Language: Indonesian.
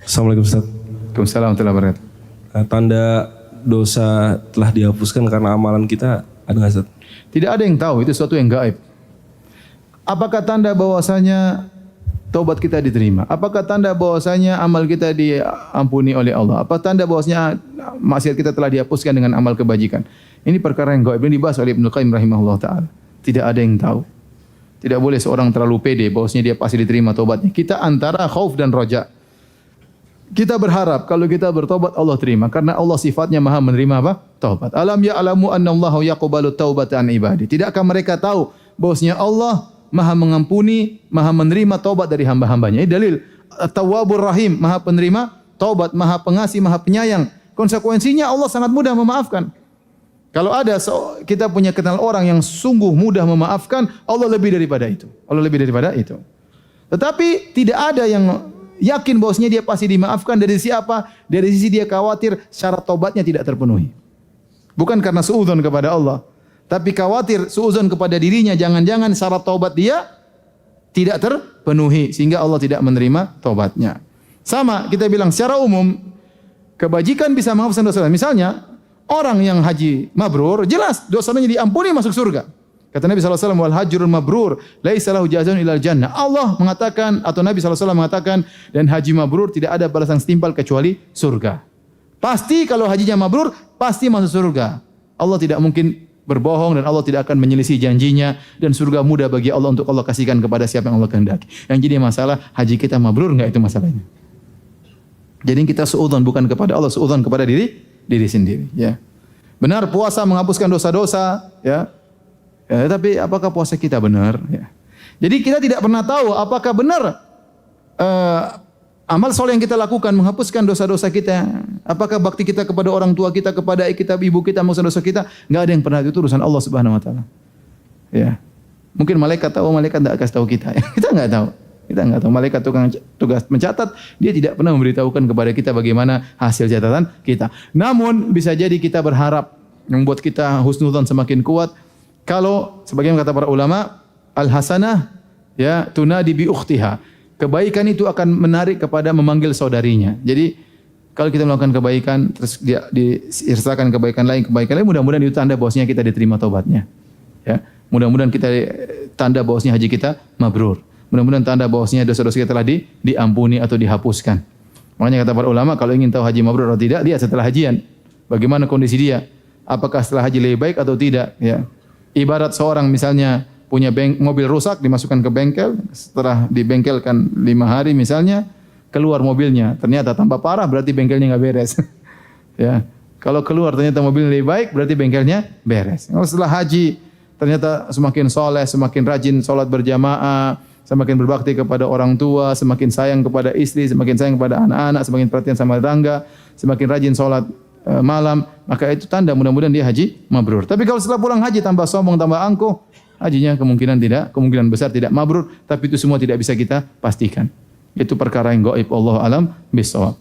Assalamualaikum Ustaz. Waalaikumsalam warahmatullahi wabarakatuh. Tanda dosa telah dihapuskan karena amalan kita ada nggak Ustaz? Tidak ada yang tahu, itu sesuatu yang gaib. Apakah tanda bahwasanya taubat kita diterima? Apakah tanda bahwasanya amal kita diampuni oleh Allah? Apa tanda bahwasanya maksiat kita telah dihapuskan dengan amal kebajikan? Ini perkara yang gaib, ini dibahas oleh Ibnu Qayyim rahimahullah taala. Tidak ada yang tahu. Tidak boleh seorang terlalu pede bahwasanya dia pasti diterima taubatnya. Kita antara khauf dan raja. Kita berharap kalau kita bertobat Allah terima karena Allah sifatnya Maha menerima apa? Taubat. Alam ya'lamu annallaha yaqbalu taubata an ibadi. Tidakkah mereka tahu bahwasanya Allah Maha mengampuni, Maha menerima taubat dari hamba-hambanya. Ini dalil At-Tawwabur Rahim, Maha penerima taubat, Maha pengasih, Maha penyayang. Konsekuensinya Allah sangat mudah memaafkan. Kalau ada kita punya kenal orang yang sungguh mudah memaafkan, Allah lebih daripada itu. Allah lebih daripada itu. Tetapi tidak ada yang yakin bahwasanya dia pasti dimaafkan dari siapa? Dari sisi dia khawatir syarat taubatnya tidak terpenuhi. Bukan karena suudzon kepada Allah, tapi khawatir suudzon kepada dirinya, jangan-jangan syarat taubat dia tidak terpenuhi sehingga Allah tidak menerima taubatnya. Sama kita bilang secara umum kebajikan bisa menghapuskan dosa. Misalnya orang yang haji mabrur jelas dosanya diampuni masuk surga. Kata Nabi SAW, wal hajjurul mabrur laisa lahu jazaa'un ilal jannah. Allah mengatakan atau Nabi SAW mengatakan dan haji mabrur tidak ada balasan setimpal kecuali surga. Pasti kalau hajinya mabrur pasti masuk surga. Allah tidak mungkin berbohong dan Allah tidak akan menyelisih janjinya dan surga mudah bagi Allah untuk Allah kasihkan kepada siapa yang Allah kehendaki. Yang jadi masalah haji kita mabrur enggak, itu masalahnya. Jadi kita suudzon bukan kepada Allah, suudzon kepada diri sendiri, ya. Benar puasa menghapuskan dosa-dosa, ya. Tapi apakah puasa kita benar? Ya. Jadi kita tidak pernah tahu apakah benar amal soleh yang kita lakukan menghapuskan dosa-dosa kita. Apakah bakti kita kepada orang tua kita, kepada ibu kita menghapuskan dosa kita? Enggak ada yang pernah, itu urusan Allah Subhanahu Wa Taala. Ya, mungkin malaikat tahu, malaikat tidak kasih tahu kita. Kita enggak tahu. Kita enggak tahu. Malaikat tukang tugas mencatat, dia tidak pernah memberitahukan kepada kita bagaimana hasil catatan kita. Namun bisa jadi kita berharap membuat kita husnudzon semakin kuat. Kalau sebagaimana kata para ulama, al-hasanah ya tunadi bi ukhtiha. Kebaikan itu akan menarik kepada memanggil saudarinya. Jadi kalau kita melakukan kebaikan terus dia disertakan kebaikan lain, mudah-mudahan itu tanda bahwasanya kita diterima taubatnya. Ya, mudah-mudahan kita tanda bahwasanya haji kita mabrur. Mudah-mudahan tanda bahwasanya dosa-dosa kita telah diampuni atau dihapuskan. Makanya kata para ulama kalau ingin tahu haji mabrur atau tidak, lihat setelah hajian. Bagaimana kondisi dia? Apakah setelah haji lebih baik atau tidak, ya. Ibarat seorang misalnya punya mobil rusak dimasukkan ke bengkel, setelah dibengkelkan 5 hari misalnya, keluar mobilnya, ternyata tambah parah berarti bengkelnya enggak beres. Ya. Kalau keluar ternyata mobilnya lebih baik berarti bengkelnya beres. Kalau setelah haji ternyata semakin soleh, semakin rajin salat berjamaah, semakin berbakti kepada orang tua, semakin sayang kepada istri, semakin sayang kepada anak-anak, semakin perhatian sama tetangga, semakin rajin salat malam, maka itu tanda mudah-mudahan dia haji mabrur. Tapi kalau setelah pulang haji tambah sombong, tambah angkuh, hajinya kemungkinan besar tidak mabrur, tapi itu semua tidak bisa kita pastikan. Itu perkara yang gaib, Allah alam bisawab.